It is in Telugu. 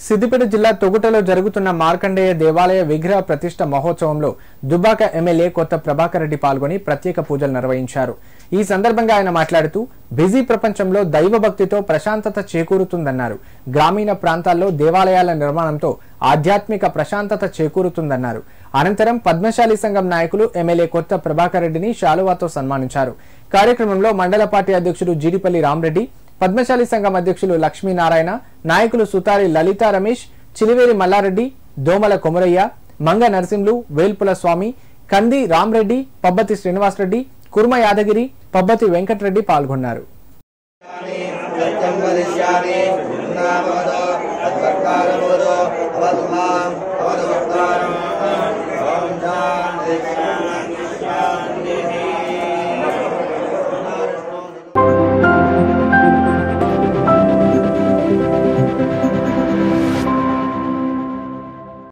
సిద్దిపేట జిల్లా తొగుటలో జరుగుతున్న మార్కండేయ దేవాలయ విగ్రహ ప్రతిష్ఠ మహోత్సవంలో దుబ్బాక ఎమ్మెల్యే కొత్త ప్రభాకర్ రెడ్డి పాల్గొని ప్రత్యేక పూజలు నిర్వహించారు. ఈ సందర్భంగా ఆయన మాట్లాడుతూ బిజీ ప్రపంచంలో దైవభక్తితో ప్రశాంతత చేకూరుతుందన్నారు. గ్రామీణ ప్రాంతాల్లో దేవాలయాల నిర్మాణంతో ఆధ్యాత్మిక ప్రశాంతత చేకూరుతుందన్నారు. అనంతరం పద్మశాలి సంఘం నాయకులు ఎమ్మెల్యే కొత్త ప్రభాకర్ రెడ్డిని శాలువాతో సన్మానించారు. కార్యక్రమంలో మండల పార్టీ అధ్యక్షుడు జీడిపల్లి రామరెడ్డి, పద్మశాలి సంఘం అధ్యక్షులు లక్ష్మీనారాయణ, నాయకులు సుతారి లలిత రమేష్, చిలివేరి మల్లారెడ్డి, దోమల కొమరయ్య, మంగ నరసింహులు, వేల్పుల స్వామి, కంది రామరెడ్డి, పబ్బతి శ్రీనివాసరెడ్డి, కుర్మ యాదగిరి, పబ్బతి వెంకటరెడ్డి పాల్గొన్నారు.